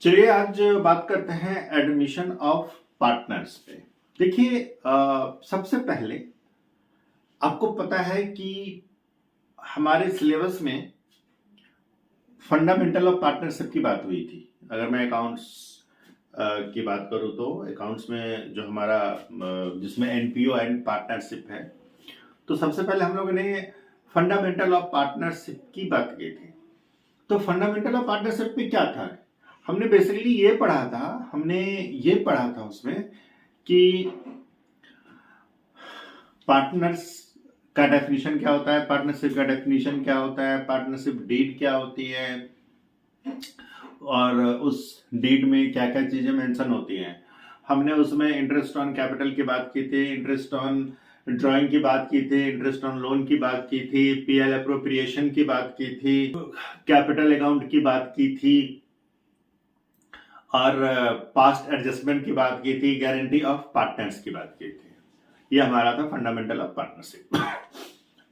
चलिए आज बात करते हैं एडमिशन ऑफ पार्टनर्स पे। देखिए सबसे पहले आपको पता है कि हमारे सिलेबस में फंडामेंटल ऑफ पार्टनरशिप की बात हुई थी। अगर मैं अकाउंट्स की बात करूं तो अकाउंट्स में जो हमारा जिसमें एनपीओ एंड पार्टनरशिप है, तो सबसे पहले हम लोगों ने फंडामेंटल ऑफ पार्टनरशिप की बात की थी। तो फंडामेंटल ऑफ पार्टनरशिप में क्या था, हमने बेसिकली ये पढ़ा था उसमें कि पार्टनर्स का डेफिनेशन क्या होता है, पार्टनरशिप का डेफिनेशन क्या होता है, पार्टनरशिप डीड क्या होती है और उस डीड में क्या क्या चीजें मेंशन होती हैं। हमने उसमें इंटरेस्ट ऑन कैपिटल की बात की थी, इंटरेस्ट ऑन ड्राइंग की बात की थी, इंटरेस्ट ऑन लोन की बात की थी, पीएल अप्रोप्रिएशन की बात की थी, कैपिटल अकाउंट की बात की थी और पास्ट एडजस्टमेंट की बात की थी, गारंटी ऑफ पार्टनर्स की बात की थी। ये हमारा था फंडामेंटल ऑफ पार्टनरशिप।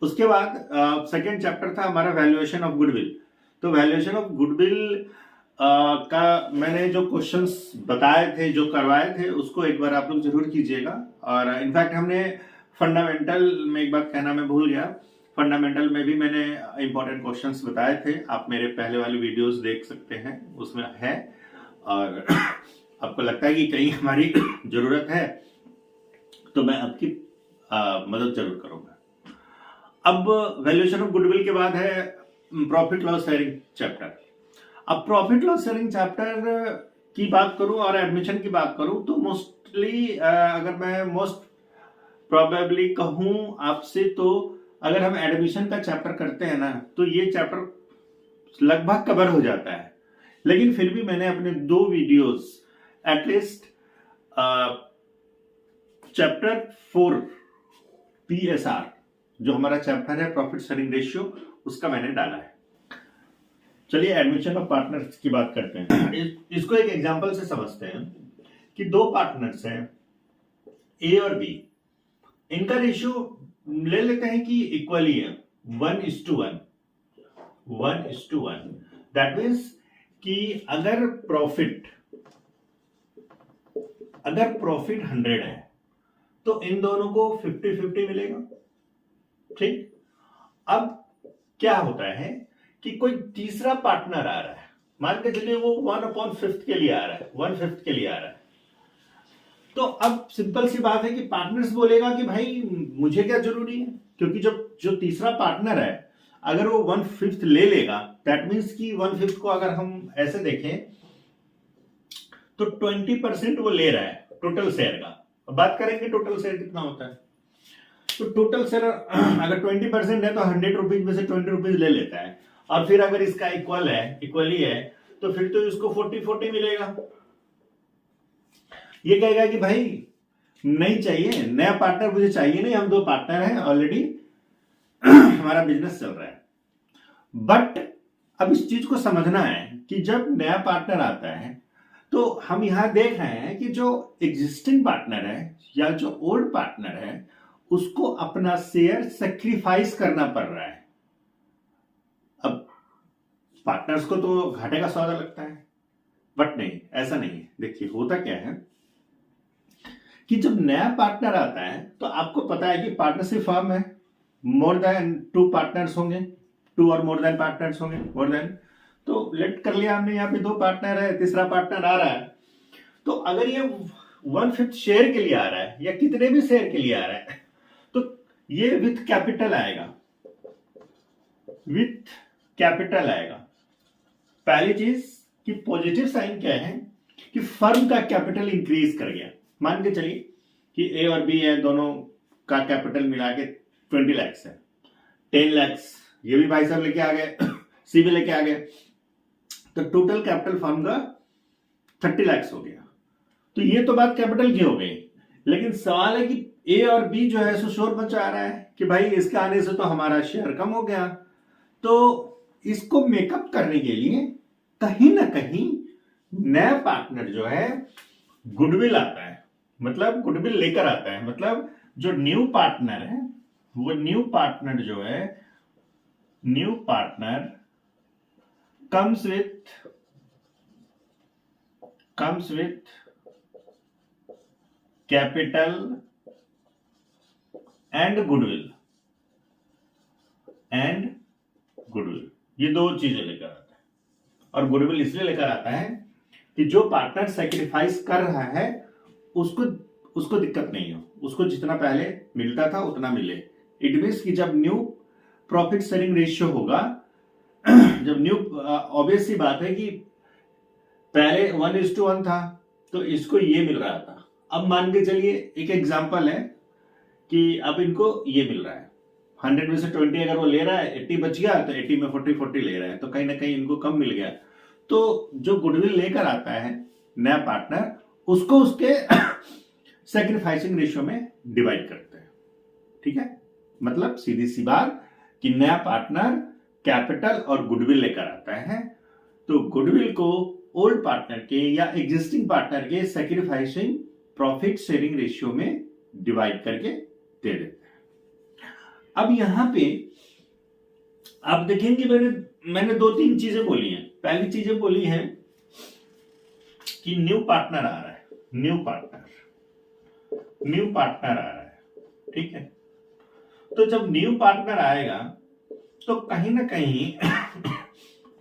उसके बाद सेकेंड चैप्टर था हमारा वैल्यूएशन ऑफ गुडविल। तो वैल्यूएशन ऑफ गुडविल का मैंने जो क्वेश्चंस बताए थे, जो करवाए थे, उसको एक बार आप लोग जरूर कीजिएगा। और इनफैक्ट हमने फंडामेंटल में एक बात कहना मैं भूल गया, फंडामेंटल में भी मैंने इंपॉर्टेंट क्वेश्चंस बताए थे। आप मेरे पहले वाली वीडियोस देख सकते हैं, उसमें है। और आपको लगता है कि कहीं हमारी जरूरत है तो मैं आपकी मदद जरूर करूंगा। अब वैल्यूएशन ऑफ गुडविल के बाद है प्रॉफिट लॉस शेयरिंग चैप्टर। अब प्रॉफिट लॉस शेयरिंग चैप्टर की बात करूं और एडमिशन की बात करूं तो मोस्टली अगर मैं मोस्ट प्रोबेबली कहूं आपसे, तो अगर हम एडमिशन का चैप्टर करते हैं ना तो ये चैप्टर लगभग कवर हो जाता है। लेकिन फिर भी मैंने अपने 2 वीडियोस एटलीस्ट चैप्टर 4 पीएसआर जो हमारा चैप्टर है प्रॉफिट शेयरिंग रेशियो, उसका मैंने डाला है। चलिए एडमिशन ऑफ पार्टनर्स की बात करते हैं। इसको एक एग्जांपल से समझते हैं कि 2 पार्टनर्स हैं ए और बी, इनका रेशियो ले लेते हैं कि इक्वली है 1:1। दैट मीन्स कि अगर प्रॉफिट 100 है तो इन दोनों को 50-50 मिलेगा। ठीक। अब क्या होता है कि कोई तीसरा पार्टनर आ रहा है, मान के चलिए वो 1/5 के लिए आ रहा है, 1/5 के लिए आ रहा है। तो अब सिंपल सी बात है कि पार्टनर्स बोलेगा कि भाई मुझे क्या जरूरी है, क्योंकि जो तीसरा पार्टनर है अगर वो 1/5 ले लेगा, दैट मीन्स कि 1/5 को अगर हम ऐसे देखें तो 20% वो ले रहा है टोटल शेयर का। अब बात करेंगे टोटल शेयर कितना होता है। तो टोटल शेयर अगर 20% है तो 100 रुपीज में से 20 रुपीज ले लेता है। और फिर अगर इसका इक्वली है तो फिर तो इसको 40-40 मिलेगा। ये कहेगा कि भाई नहीं चाहिए, नया पार्टनर मुझे चाहिए नहीं, हम 2 पार्टनर हैं ऑलरेडी, हमारा बिजनेस चल रहा है। बट अब इस चीज को समझना है कि जब नया पार्टनर आता है तो हम यहां देख रहे हैं कि जो एग्जिस्टिंग पार्टनर है या जो ओल्ड पार्टनर है उसको अपना शेयर सेक्रीफाइस करना पड़ रहा है। अब पार्टनर्स को तो घाटे का सौदा लगता है, बट नहीं, ऐसा नहीं है। देखिए होता क्या है कि जब नया पार्टनर आता है तो आपको पता है कि पार्टनरशिप फर्म है, मोर देन 2 पार्टनर्स होंगे, 2 और मोर देन पार्टनर्स होंगे, मोर देन। तो लेट कर लिया हमने, यहाँ पे 2 पार्टनर है, तीसरा पार्टनर आ रहा है। तो अगर ये 1/5 शेयर के लिए आ रहा है या कितने भी शेयर के लिए आ रहा है तो ये विथ कैपिटल आएगा। पहली चीज कि पॉजिटिव साइन क्या है कि फर्म का कैपिटल इंक्रीज कर गया। मान के चलिए कि ए और बी है, दोनों का कैपिटल मिला के 20 लाख है, 10 लाख ये भी भाई साहब लेके आ गए, सी भी लेके आ गए, तो टोटल कैपिटल फर्म का 30 लाख हो गया। तो ये तो बात कैपिटल की हो गई। लेकिन सवाल है कि ए और बी जो है सो शोर मचा रहा है कि भाई इसके आने से तो हमारा शेयर कम हो गया। तो इसको मेकअप करने के लिए कहीं ना कहीं नया पार्टनर जो है गुडविल आता है, मतलब गुडविल लेकर आता है। मतलब जो न्यू पार्टनर है वो new partner comes with comes with capital and goodwill ये दो चीजें लेकर आता है। और गुडविल इसलिए लेकर आता है कि जो पार्टनर सैक्रिफाइस कर रहा है उसको दिक्कत नहीं हो, उसको जितना पहले मिलता था उतना मिले। इट मीन्स कि जब न्यू प्रॉफिट शेयरिंग रेशियो होगा, जब न्यू, ऑब्वियस सी बात है कि पहले 1:1 था तो इसको ये मिल रहा था। अब मान के चलिए एक एग्जांपल है कि अब इनको ये मिल रहा है, 100 में से 20 अगर वो ले रहा है, 80 बच गया तो 80 में 40 ले रहा है, तो कहीं ना कहीं इनको कम मिल गया। तो जो गुडविल लेकर आता है नया पार्टनर, उसको उसके सैक्रिफाइसिंग रेशियो में डिवाइड करते हैं। ठीक है, मतलब सीधी सी बात कि नया पार्टनर कैपिटल और गुडविल लेकर आता है, तो गुडविल को ओल्ड पार्टनर के या एग्जिस्टिंग पार्टनर के सैक्रिफाइसिंग प्रॉफिट शेयरिंग रेशियो में डिवाइड करके दे देते हैं। अब यहां पे आप देखेंगे मैंने 2-3 चीजें बोली हैं। पहली चीजें बोली है कि न्यू पार्टनर आ रहा है, न्यू पार्टनर आ रहा है। ठीक है, तो जब न्यू पार्टनर आएगा तो कहीं ना कहीं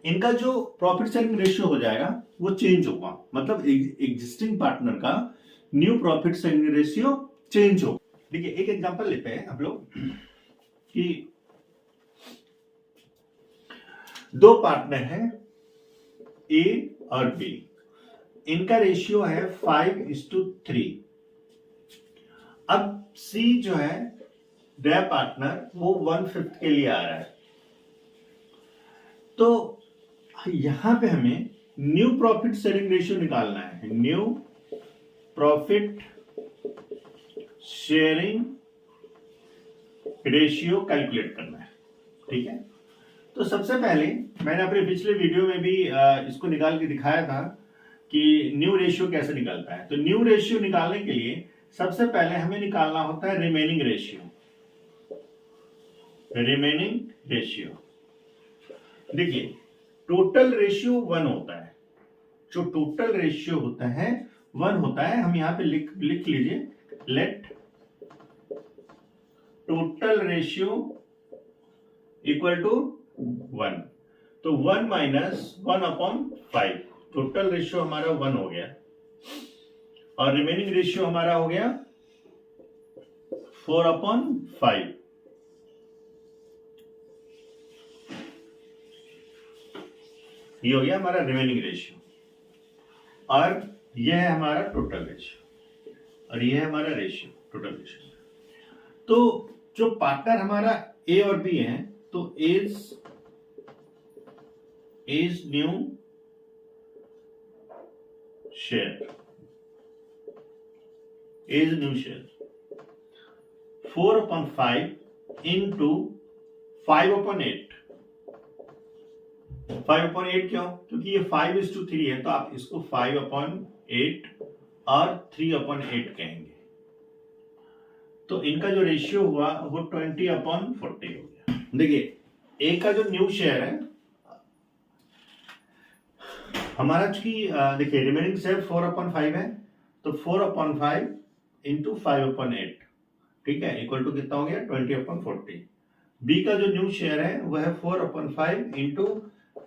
इनका जो प्रॉफिट शेयरिंग रेशियो हो जाएगा वो चेंज होगा, मतलब एग्जिस्टिंग पार्टनर का new profit sharing ratio change होगा। देखिए एक एग्जांपल लेते हैं हम लोग कि दो पार्टनर हैं ए और बी, इनका रेशियो है 5:3। अब सी जो है नया पार्टनर वो 1/5 के लिए आ रहा है, तो यहां पे हमें न्यू प्रॉफिट शेयरिंग रेशियो निकालना है, new profit sharing ratio calculate करना है। ठीक है, तो सबसे पहले मैंने अपने पिछले वीडियो में भी इसको निकाल के दिखाया था कि न्यू रेशियो कैसे निकलता है। तो न्यू रेशियो निकालने के लिए सबसे पहले हमें निकालना होता है रिमेनिंग रेशियो। देखिए टोटल रेशियो 1 होता है, जो टोटल रेशियो होता है 1 होता है। हम यहां पे लिख लीजिए, let total ratio equal to 1। तो 1 माइनस 1/5, टोटल रेशियो हमारा 1 हो गया और रिमेनिंग रेशियो हमारा हो गया 4/5। ये हो गया हमारा रिमेनिंग रेशियो, और यह है हमारा टोटल रेशियो, और यह है हमारा रेशियो, टोटल रेशियो। तो जो पार्टनर हमारा ए और बी है, तो इज न्यू शेयर, 4/5 इंटू 5/8। 5/8 क्यों? क्योंकि ये 5:3 है, तो आप इसको 5/8 और 3/8 कहेंगे। तो इनका जो रेशियो हुआ वो 20/40 हो गया। देखिए ए का जो न्यू शेयर है हमारा, चूंकि देखिए रिमेनिंग शेयर 4/5 है, तो 4/5 इंटू 5/8, ठीक है, इक्वल टू कितना हो गया 20/40। बी का जो न्यू शेयर है वह है 4/5 इंटू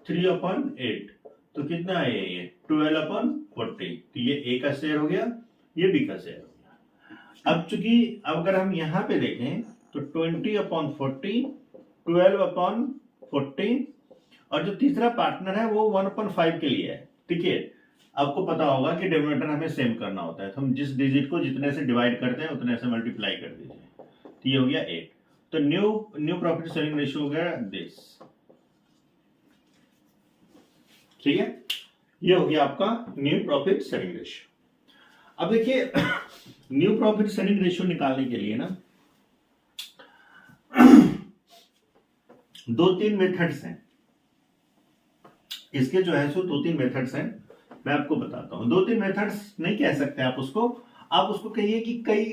3/8, तो कितना है ये 12/40। तो ये ए का शेयर हो गया, ये बी का शेयर हो गया। अब चूंकि अगर हम यहां पे देखें तो 20/40, 12/40, और जो तीसरा पार्टनर है वो 1/5 के लिए है। ठीक है, आपको पता होगा कि डिनोमिनेटर हमें सेम करना होता है, तो हम जिस डिजिट को जितने से डिवाइड करते हैं उतने से मल्टीप्लाई कर दीजिए। तो ये हो गया 8। तो न्यू प्रॉफिट शेयरिंग रेशियो हो गया दिस। ठीक है, ये हो गया आपका न्यू प्रॉफिट शेयरिंग रेशियो। अब देखिए न्यू प्रॉफिट शेयरिंग रेशियो निकालने के लिए ना 2-3 मेथड्स हैं। इसके जो है सो 2-3 मेथड्स हैं, मैं आपको बताता हूं। 2-3 मेथड्स नहीं कह सकते आप उसको कहिए कि कई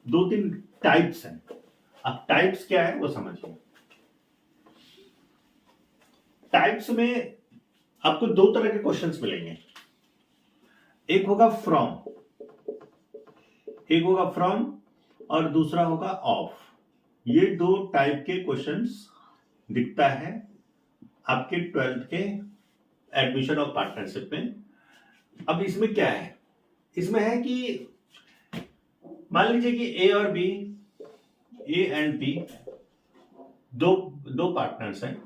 2-3 टाइप्स हैं। अब टाइप्स क्या है वो समझिए। टाइप्स में आपको 2 तरह के क्वेश्चंस मिलेंगे। एक होगा फ्रॉम और दूसरा होगा ऑफ। ये दो टाइप के क्वेश्चंस दिखता है आपके 12th के एडमिशन ऑफ पार्टनरशिप में। अब इसमें क्या है, इसमें है कि मान लीजिए कि ए और बी, ए एंड बी दो पार्टनर्स हैं,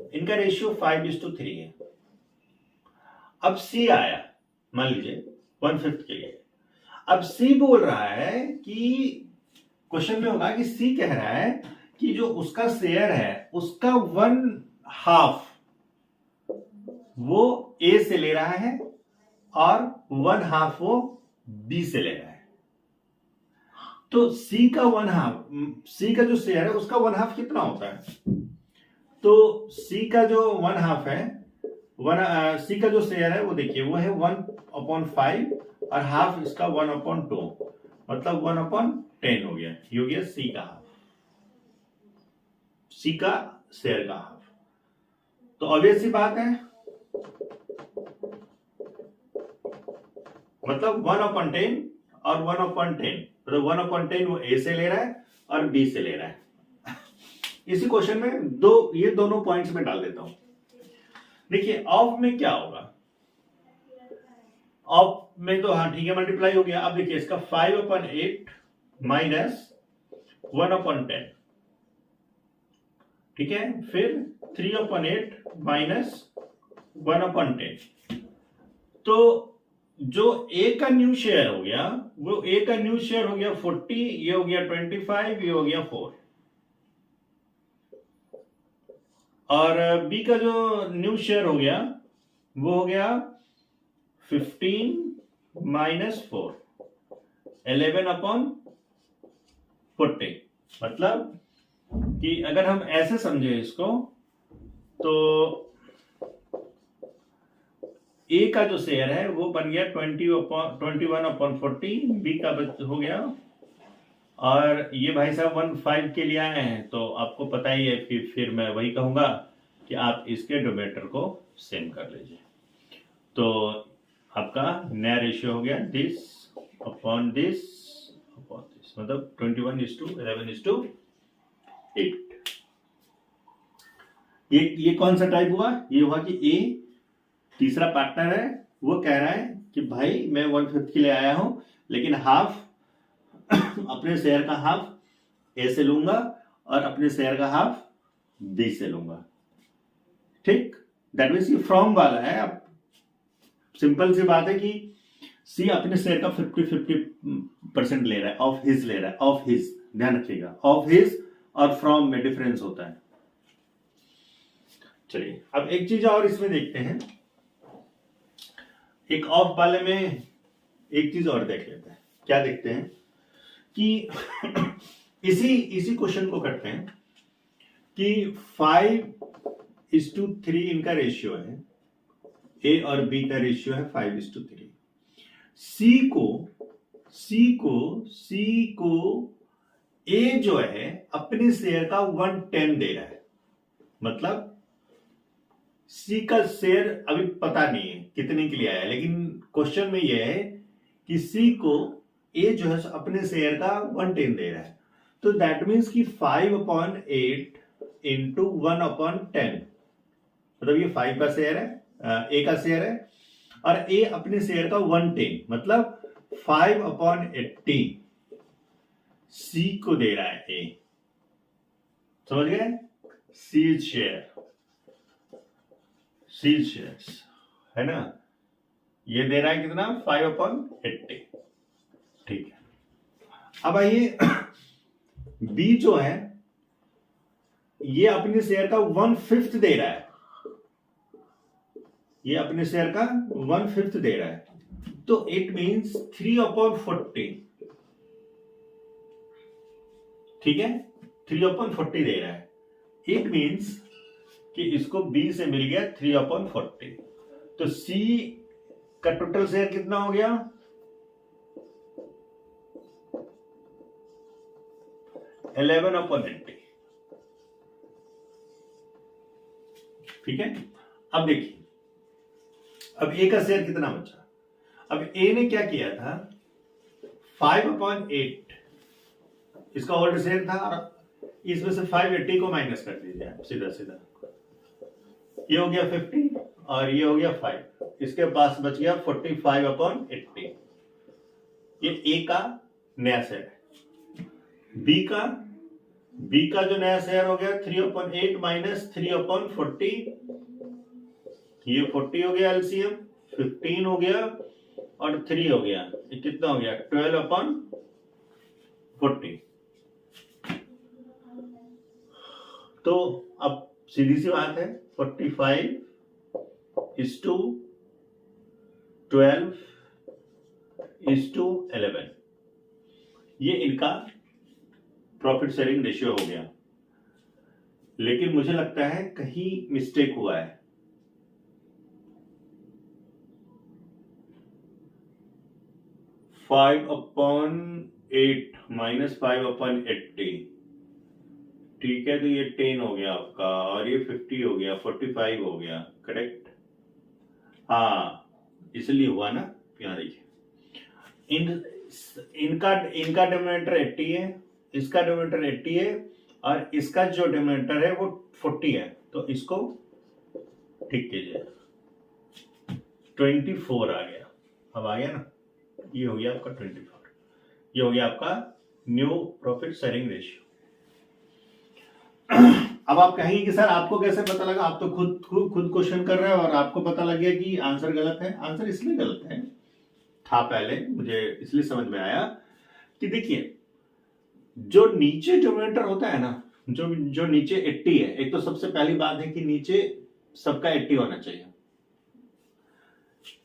इनका रेशियो 5:3 है। अब सी आया मान लीजिए 1/5 के लिए। अब सी बोल रहा है कि क्वेश्चन में होगा कि सी कह रहा है कि जो उसका शेयर है उसका 1/2 वो ए से ले रहा है और 1/2 वो बी से ले रहा है। तो सी का 1/2, सी का जो शेयर है उसका 1/2 कितना होता है? तो सी का जो 1/2 है, सी का जो शेयर है वो देखिए वो है 1/5 और हाफ इसका 1/2, मतलब 1/10 हो गया। ये हो गया सी का हाफ, सी का शेयर का हाफ। तो ऑब्वियस सी बात है, मतलब 1/10 और 1/10, मतलब 1/10 वो ए से ले रहा है और बी से ले रहा है। इसी क्वेश्चन में ये दोनों पॉइंट्स में डाल देता हूं। देखिए ऑफ में क्या होगा, ऑफ में तो हाँ ठीक है मल्टीप्लाई हो गया। अब देखिए इसका 5/8 माइनस 1/10, ठीक है, फिर 3/8 माइनस 1/10। तो जो ए का न्यू शेयर हो गया वो ए का न्यू शेयर हो गया 40, ये हो गया 25, ये हो गया 4। और बी का जो न्यू शेयर हो गया वो हो गया 15 माइनस 4, 11/40। मतलब कि अगर हम ऐसे समझे इसको तो ए का जो शेयर है वो बन गया 21/40, बी का हो गया, और ये भाई साहब 1/5 के लिए आए हैं तो आपको पता ही है कि फिर मैं वही कहूंगा कि आप इसके डोमेटर को सेम कर लीजिए। तो आपका नया रेशियो हो गया दिस अपॉन दिस, मतलब 21:11:8। ये कौन सा टाइप हुआ? ये हुआ कि ए तीसरा पार्टनर है, वो कह रहा है कि भाई मैं 1/5 के लिए आया हूं, लेकिन हाफ अपने शेयर का हाफ ए से लूंगा और अपने शेयर का हाफ बी से लूंगा। ठीक, दैट मीन्स ये फ्रॉम वाला है। अब सिंपल सी बात है कि सी अपने शेयर का 50-50% ले रहा है, ऑफ हिज ले रहा है, ऑफ हिज, ध्यान रखिएगा, ऑफ हिज और फ्रॉम में डिफरेंस होता है। चलिए अब एक चीज और इसमें देखते हैं, एक ऑफ वाले में एक चीज और देख लेते हैं। क्या देखते हैं कि इसी क्वेश्चन को करते हैं कि 5:3 इनका रेशियो है, ए और बी का रेशियो है 5:3। सी को ए जो है अपने शेयर का 1/10 दे रहा है। मतलब सी का शेयर अभी पता नहीं है कितने के लिए आया, लेकिन क्वेश्चन में यह है कि सी को ए जो है अपने शेयर का 1/10 दे रहा है। तो दैट मीन्स कि 5/8 इंटू 1/10, मतलब ये 5 का शेयर है, ए का शेयर है, और ए अपने शेयर का 1/10, मतलब 5/80 सी को दे रहा है ए। समझ गए? सी शेयर्स है ना, ये दे रहा है कितना? 5/80। ठीक है, अब आइए बी जो है ये अपने शेयर का 1/5 दे रहा है, ये अपने शेयर का 1/5 दे रहा है। तो इट मीन्स 3/40, ठीक है, 3/40 दे रहा है। इट मीन्स कि इसको बी से मिल गया 3/40। तो सी का टोटल शेयर कितना हो गया? 11/80। ठीक है, अब देखिए अब ए का शेयर कितना बचा? अब ए ने क्या किया था, 5/8 इसका होल्ड शेयर था, और इसमें से 580 को माइनस कर दीजिए आप सीधा सीधा, ये हो गया 50 और ये हो गया 5, इसके पास बच गया 45/80। ये ए का नया शेयर है। बी का जो नया शेयर हो गया 3/8 माइनस 3/40, ये 40 हो गया एलसीएम, 15 हो गया और 3 हो गया, ये कितना हो गया 12/40। तो अब सीधी सी बात है, 45:12:11, ये इनका प्रॉफिट शेयरिंग रेशियो हो गया। लेकिन मुझे लगता है कहीं मिस्टेक हुआ है। 5/8 माइनस 5/80, ठीक है, तो ये 10 हो गया आपका, और ये 50 हो गया, 45 हो गया, करेक्ट। हाँ, इसलिए हुआ ना, यहाँ देखिए, इनका डिनोमिनेटर 80 है, इसका डिनोमिनेटर 80 है, और इसका जो डिनोमिनेटर है वो 40 है, तो इसको ठीक कीजिए, 24 आ गया। अब आ गया ना, ये हो गया आपका 24, ये हो गया आपका न्यू प्रॉफिट शेयरिंग रेशियो। अब आप कहेंगे कि सर आपको कैसे पता लगा, आप तो खुद क्वेश्चन कर रहे हो और आपको पता लग गया कि आंसर गलत है। आंसर इसलिए गलत है था, पहले मुझे इसलिए समझ में आया कि देखिए, जो नीचे डिनोमिनेटर होता है ना, जो नीचे 80 है, एक तो सबसे पहली बात है कि नीचे सबका 80 होना चाहिए,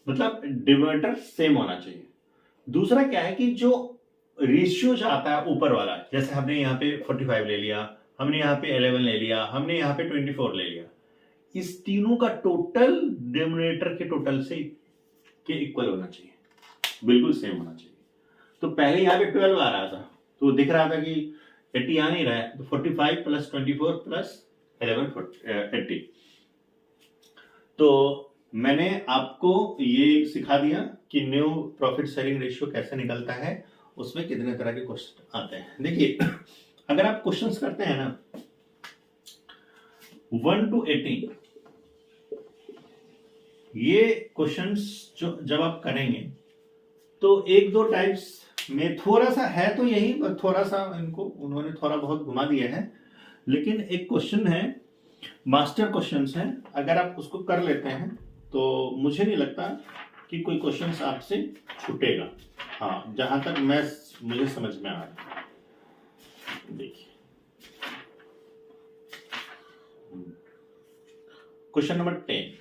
मतलब डिनोमिनेटर सेम होना चाहिए। दूसरा क्या है कि जो रेशियो जो आता है ऊपर वाला, जैसे हमने यहाँ पे 45 ले लिया, हमने यहाँ पे 11 ले लिया, हमने यहाँ पे 24 ले लिया, इस तीनों का टोटल डिनोमिनेटर के टोटल से के इक्वल होना चाहिए, बिल्कुल सेम होना चाहिए। तो पहले यहाँ पे 12 आ रहा था, तो दिख रहा था कि 80 आ नहीं रहा है, तो 45 + 24 + 11 80। तो मैंने आपको ये सिखा दिया कि न्यू प्रॉफिट शेयरिंग रेशियो कैसे निकलता है, उसमें कितने तरह के क्वेश्चन आते हैं। देखिए, अगर आप क्वेश्चंस करते हैं ना 1 to 18, ये क्वेश्चंस जो जब आप करेंगे तो एक दो टाइप्स में थोड़ा सा है, तो यही थोड़ा सा इनको उन्होंने थोड़ा बहुत घुमा दिया है, लेकिन एक क्वेश्चन है, मास्टर क्वेश्चंस है, अगर आप उसको कर लेते हैं तो मुझे नहीं लगता कि कोई क्वेश्चंस आपसे छूटेगा। हाँ, जहां तक मुझे समझ में आ रहा है। देखिए, क्वेश्चन नंबर 10,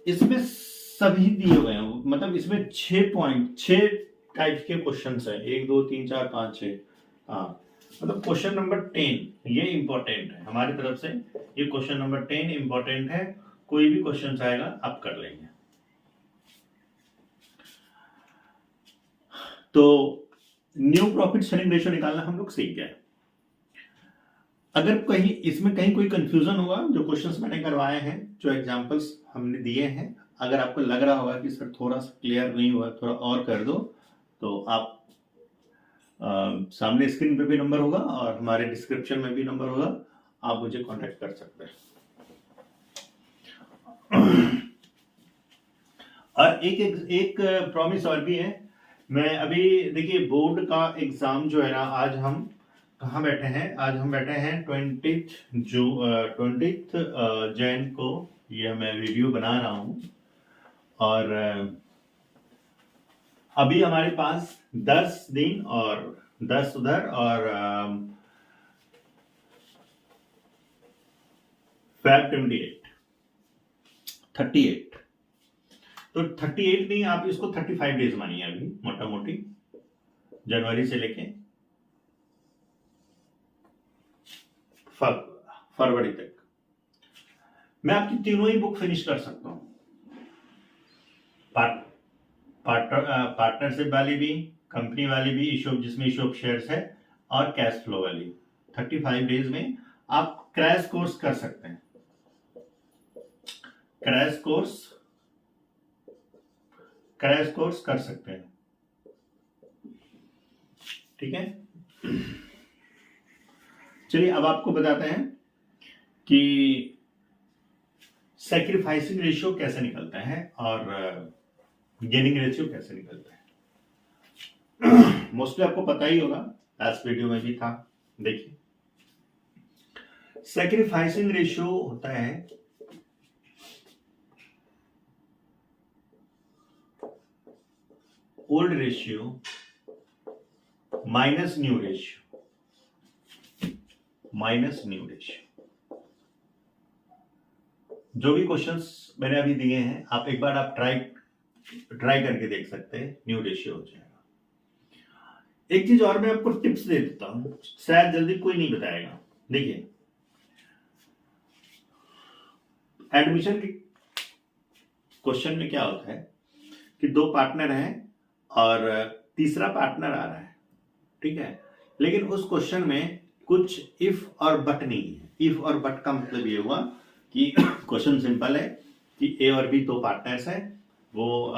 इसमें सभी दिए हुए हैं, मतलब इसमें 6 टाइप के क्वेश्चंस है, 1 2 3 4 5 6। हाँ, मतलब क्वेश्चन नंबर 10 ये इंपॉर्टेंट है हमारी तरफ से, ये क्वेश्चन नंबर 10 इंपॉर्टेंट है, कोई भी क्वेश्चन आएगा आप कर लेंगे। तो न्यू प्रॉफिट शेयरिंग रेशियो निकालना हम लोग सीख गए। अगर कहीं इसमें कहीं कोई कंफ्यूजन हुआ, जो क्वेश्चंस मैंने करवाए हैं, जो एग्जांपल्स हमने दिए हैं, अगर आपको लग रहा होगा कि सर थोड़ा सा क्लियर नहीं हुआ, थोड़ा और कर दो, तो आप सामने स्क्रीन पे भी नंबर होगा और हमारे डिस्क्रिप्शन में भी नंबर होगा, आप मुझे कांटेक्ट कर सकते हैं। और एक प्रॉमिस और भी है, मैं अभी देखिए बोर्ड का एग्जाम जो है ना, आज हम कहाँ बैठे हैं, आज हम बैठे हैं 20 जैन को, ये मैं वीडियो बना रहा हूं, और अभी हमारे पास 10 दिन और 10 उधर और Feb 38, तो 38 नहीं, आप इसको 35 डेज मानिए अभी मोटा मोटी, जनवरी से लेके फरवरी तक मैं आपकी तीनों ही बुक फिनिश कर सकता हूं, पार्टनरशिप वाली भी, कंपनी वाली भी, इशू जिसमें इशू ऑफ शेयर्स है, और कैश फ्लो वाली। 35 डेज में आप क्रैश कोर्स कर सकते हैं। क्रैश कोर्स क्रैश कोर्स कर सकते हैं। ठीक है, चलिए अब आपको बताते हैं कि सैक्रिफाइसिंग रेशियो कैसे निकलता है और गेनिंग रेशियो कैसे निकलता है। मोस्टली आपको पता ही होगा, लास्ट वीडियो में भी था। देखिए, सैक्रिफाइसिंग रेशियो होता है old ratio minus new ratio. जो भी क्वेश्चंस मैंने अभी दिए हैं, आप एक बार आप ट्राई करके देख सकते हैं, न्यू रेशियो हो जाएगा। एक चीज और मैं आपको टिप्स दे देता हूं, शायद जल्दी कोई नहीं बताएगा। देखिए, एडमिशन के क्वेश्चन में क्या होता है कि दो पार्टनर हैं और तीसरा पार्टनर आ रहा है, ठीक है, लेकिन उस क्वेश्चन में कुछ इफ और बट नहीं है। इफ और बट का मतलब ये हुआ कि क्वेश्चन सिंपल है कि ए और बी दो पार्टनर्स हैं, वो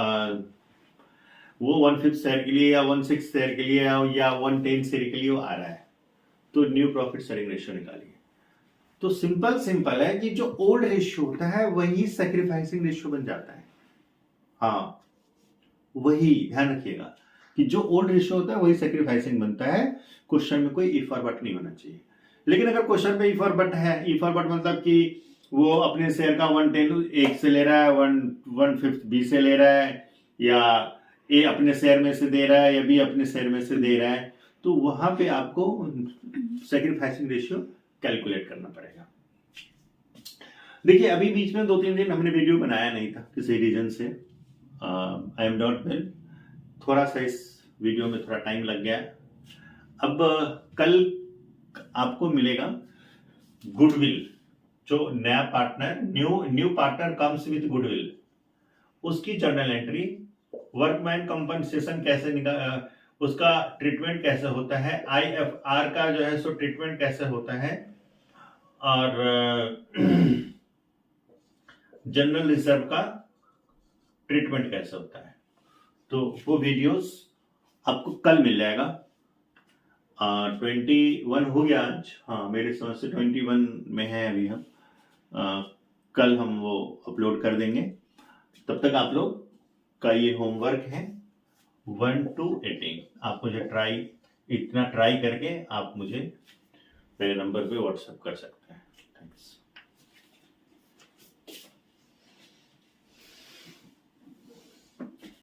1/5 शेयर के लिए या 1/6 शेयर के लिए या 1/10 शेयर के लिए वो आ रहा है, तो न्यू प्रॉफिट शेयरिंग रेशियो निकालिए। तो सिंपल है कि जो ओल्ड रेशियो होता है वही सैक्रिफाइसिंग रेशियो बन जाता है। हाँ, वही ध्यान रखिएगा कि जो ओल्ड रेशियो होता है वही सैक्रिफाइसिंग बनता है। क्वेश्चन में कोई इफ और बट नहीं होना चाहिए। लेकिन अगर क्वेश्चन में इफ और बट है, इफ और बट मतलब कि वो अपने शेयर का 1/10 एक से ले रहा है, 1/5 बी से ले रहा है, या ए अपने शेयर में से दे रहा है या बी अपने शेयर में से दे रहा है, तो वहां पे आपको सैक्रिफाइसिंग रेशियो कैलकुलेट करना पड़ेगा। देखिए, अभी बीच में 2-3 दिन हमने वीडियो बनाया नहीं था किसी रीजन से, आई एम नॉट वेल, थोड़ा सा इस वीडियो में थोड़ा टाइम लग गया। अब कल आपको मिलेगा गुडविल, जो नया partner, new partner comes with goodwill, उसकी जर्नल एंट्री, वर्कमैन कंपनसेशन कैसे उसका ट्रीटमेंट कैसे होता है, IFR का जो है सो ट्रीटमेंट कैसे होता है, और जनरल रिजर्व का ट्रीटमेंट कैसे होता है। तो वो वीडियोस आपको कल मिल जाएगा। 21 हो गया आज, हाँ मेरे समझ से 21 में है अभी हम। कल हम वो अपलोड कर देंगे। तब तक आप लोग का ये होमवर्क है 1 to 18। आप मुझे इतना ट्राई करके आप मुझे मेरे नंबर पे व्हाट्सएप कर सकते हैं। थैंक्स।